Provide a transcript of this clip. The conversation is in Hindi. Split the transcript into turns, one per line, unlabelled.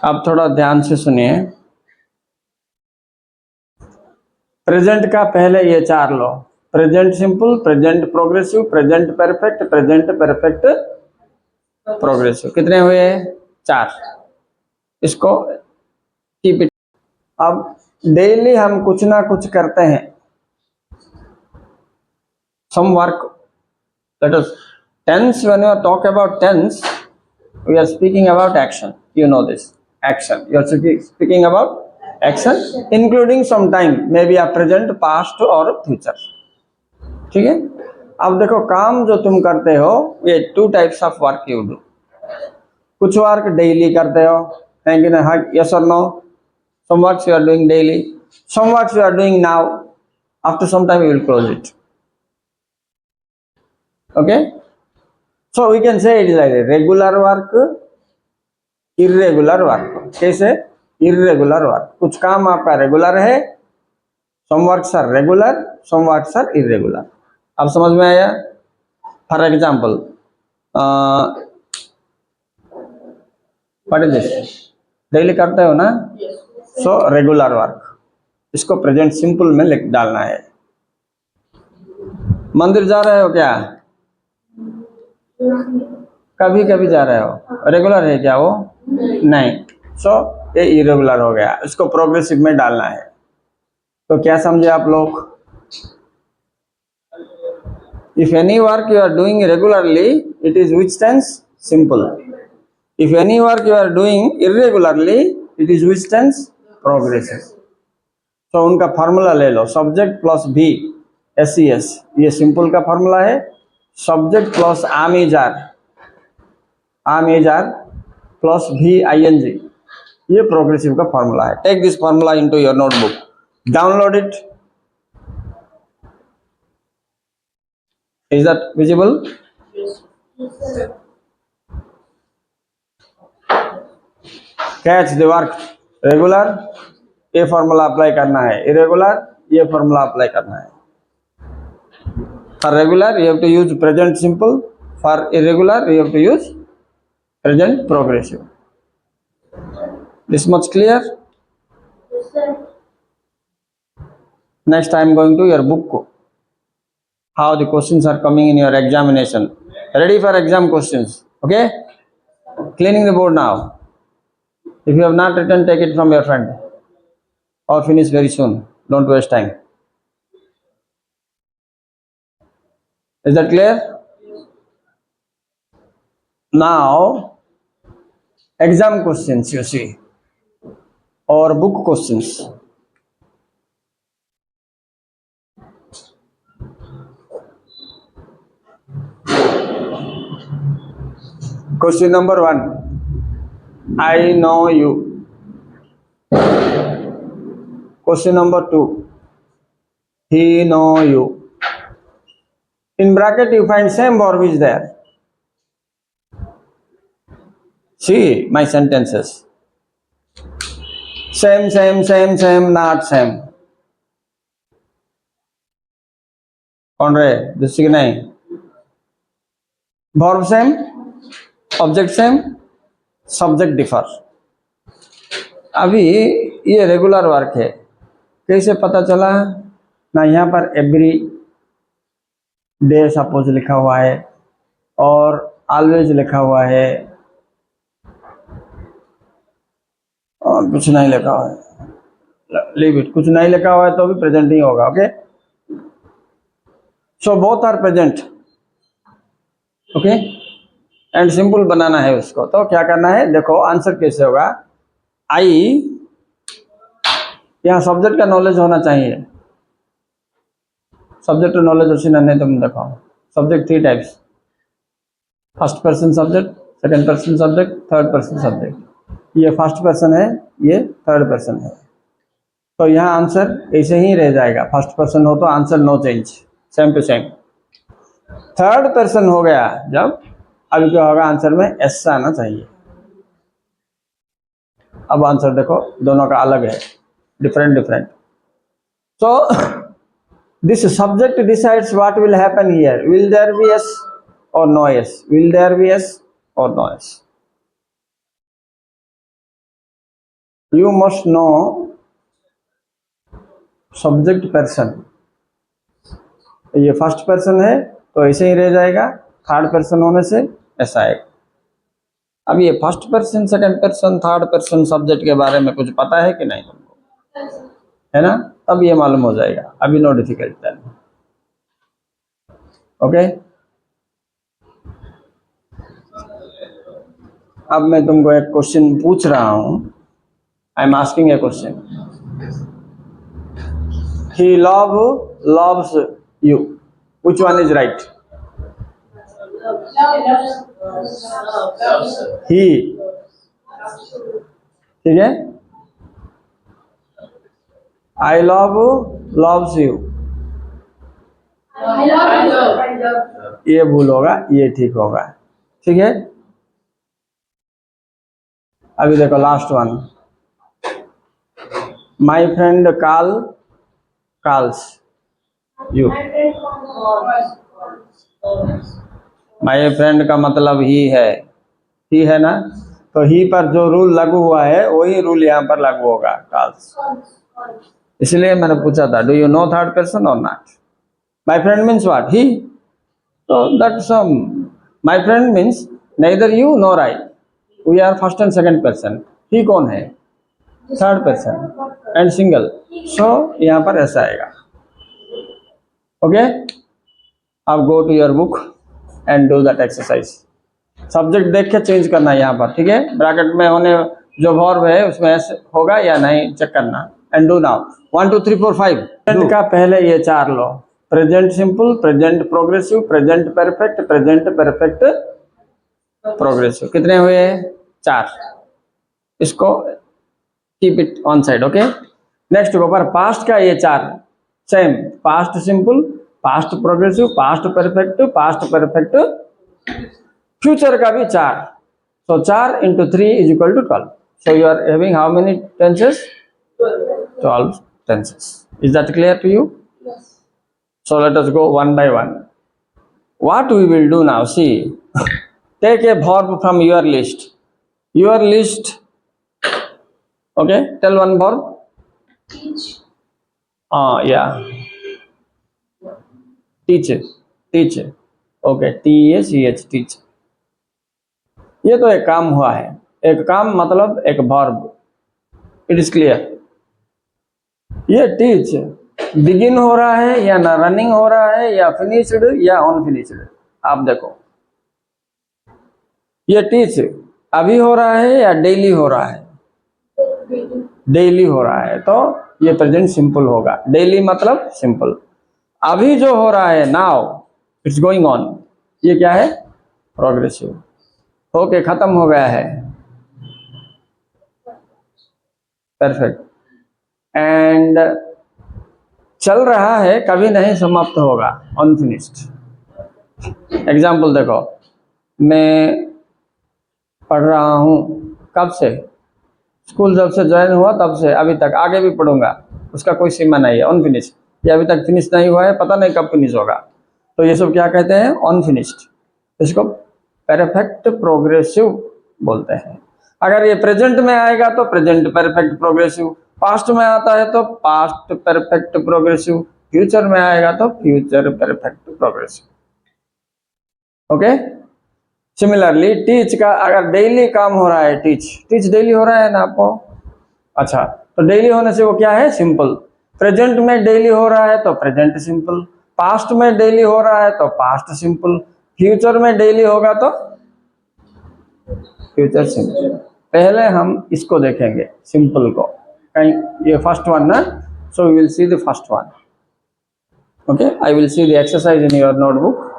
अब थोड़ा ध्यान से सुनिए। प्रेजेंट का पहले ये चार लो, present simple, present progressive, present perfect, present perfect progressive. कितने हुए? चार। इसको कीप इट। अब डेली हम कुछ ना कुछ करते हैं, some work. Let us tense, when you are talk about tense, we are speaking about action. You know this action. You are speaking about action, including some time, maybe a present, past or future. ठीक है। अब देखो काम जो तुम करते हो, ये two types of work you do. कुछ वर्क डेली करते हो, है कि ना? हाँ, यस और no? Some works you are doing daily, some works you are doing now, after some time you will close it. Okay, so we can say it is like a regular work, irregular work. कैसे? irregular work, कुछ काम आपका रेगुलर है, some works are regular, some works are irregular. अब समझ में आया? For example, what is this? Daily करते हो ना? सो रेगुलर वर्क, इसको प्रेजेंट सिंपल में लिख डालना है। मंदिर जा रहे हो क्या? कभी कभी जा रहे हो। रेगुलर है क्या वो? नहीं। सो ये इरेगुलर हो गया, इसको प्रोग्रेसिव में डालना है। तो क्या समझे आप लोग? If any work you are doing regularly, it is which tense? Simple. If any work you are doing irregularly, it is which tense? Progressive. तो उनका फॉर्मूला ले लो, सब्जेक्ट प्लस भी SES, ये सिंपल का फॉर्मूला है। Subject plus am is are plus VING, ये प्रोग्रेसिव का फॉर्मूला है। Take this formula into your notebook, download it. Is that visible? Catch the work. Regular, ये फॉर्मूला अप्लाई करना है। इरेगुलर, ये फॉर्मूला अप्लाई करना है। For regular you have to use present simple, for irregular you have to use present progressive. This much clear? Yes, sir. Next I am going to your book. How the questions are coming in your examination. Ready for exam questions? Okay? Cleaning the board now. If you have not written, take it from your friend. Or finish very soon. Don't waste time. Is that clear? Now, exam questions you see, or book questions. Question number 1. I know you. Question number 2. He know you. In bracket you find same verb is there. See my sentences. Same, same, same, same, not same. कौन रहे? दूसरी की नहीं। Verb same, object same, subject differ. अभी ये रेगुलर वर्क है, कैसे पता चला ना? यहाँ पर एवरी डे सपोज लिखा हुआ है और ऑलवेज लिखा हुआ है और कुछ नहीं लिखा हुआ है। लीव इट, कुछ नहीं लिखा हुआ है तो भी प्रेजेंट ही होगा। Okay, so both are present. Okay, and simple बनाना है उसको। तो क्या करना है, देखो आंसर कैसे होगा। आई, यहाँ सब्जेक्ट का नॉलेज होना चाहिए। सब्जेक्ट नॉलेज उसी नहीं, तुम देखो subject 3 types, first person subject, second person subject, third person subject. ये फर्स्ट पर्सन है, ये थर्ड पर्सन है। तो यहाँ आंसर ऐसे ही रह जाएगा। फर्स्ट पर्सन हो तो answer no change, same to same. Third person हो गया जब, अभी क्या होगा आंसर में? एस आना चाहिए। अब आंसर देखो, दोनों का अलग है, different different. So this subject decides what will happen here. Will there be yes or no yes? Will there be yes or no yes? You must know subject person. ये फर्स्ट पर्सन है तो ऐसे ही रह जाएगा, थर्ड पर्सन होने से ऐसा आएगा। अब ये first person, second person, third person subject के बारे में कुछ पता है कि नहीं तुमको, है ना? अब ये मालूम हो जाएगा, अभी नो डिफिकल्ट। ओके, अब मैं तुमको एक क्वेश्चन पूछ रहा हूं। I am asking A question. He loves you, which one is right? ही, ठीक है। आई loves you, ये भूल होगा, ये ठीक होगा, ठीक है। अभी देखो last one. My friend calls you। My friend का मतलब ही है ना, तो ही पर जो रूल लागू हुआ है वही रूल यहाँ पर लागू होगा, calls। इसलिए मैंने पूछा था, do you know third person और not? My friend means what? He. तो that's my friend means neither you nor I, we are first and second person. He कौन है? Third person and single, so यहाँ पर ऐसा आएगा। ओके, अब go to your book and do that exercise. Subject देख के चेंज करना यहाँ पर, ठीक है। ब्रैकेट में होने जो वर्ब है उसमें ऐसे होगा या नहीं चेक करना। And do now 1 2 3 4 5। प्रेजेंट का पहले ये 4 लो, present simple, present progressive, present perfect, present perfect progressive. कितने हुए? 4। इसको keep it on side. Okay, next ऊपर पास्ट का ये 4 same, past simple, past progressive, past perfect, past perfect, future का भी 4। सो 4 into 3 is equal to 12. So you are having how many tenses? 12 tenses. Is that clear to you?
Yes.
So let us go one by one. What we will do now, see, take a verb from your list. Your list. Okay, tell one verb.
Teach.
Yeah. Teach. Okay, TEACH, teach. ये तो एक काम हुआ है, एक काम मतलब एक वर्ब। It is clear. ये टीच बिगिन हो रहा है या ना रनिंग हो रहा है या फिनिश्ड या अनफिनिश्ड, आप देखो। ये टीच अभी हो रहा है या डेली हो रहा है? डेली हो रहा है, तो ये प्रेजेंट सिंपल होगा। डेली मतलब सिंपल। अभी जो हो रहा है नाउ, इट्स गोइंग ऑन, ये क्या है? प्रोग्रेसिव। ओके, खत्म हो गया है, परफेक्ट। एंड चल रहा है, कभी नहीं समाप्त होगा, अनफिनिश्ड। एग्जाम्पल देखो, मैं पढ़ रहा हूँ, कब से? स्कूल जब से ज्वाइन हुआ तब से अभी तक, आगे भी पढ़ूंगा, उसका कोई सीमा नहीं है, अनफिनिश्ड। ये अभी तक फिनिश नहीं हुआ है, पता नहीं कब फिनिश होगा, तो ये सब क्या कहते हैं? अनफिनिश्ड। इसको परफेक्ट प्रोग्रेसिव बोलते हैं। अगर ये प्रेजेंट में आएगा तो प्रेजेंट परफेक्ट प्रोग्रेसिव, पास्ट में आता है तो पास्ट परफेक्ट प्रोग्रेसिव, फ्यूचर में आएगा तो future perfect progressive. Okay, similarly teach का अगर डेली काम हो रहा है, टीच डेली हो रहा है ना आपको? अच्छा, तो डेली होने से वो क्या है? सिंपल। प्रेजेंट में डेली हो रहा है तो प्रेजेंट सिंपल, पास्ट में डेली हो रहा है तो पास्ट सिंपल, फ्यूचर में डेली होगा तो फ्यूचर सिंपल। पहले हम इसको देखेंगे, सिंपल को। कहीं ये फर्स्ट वन ना, so we will see the first one. Okay, I will see the exercise in your notebook.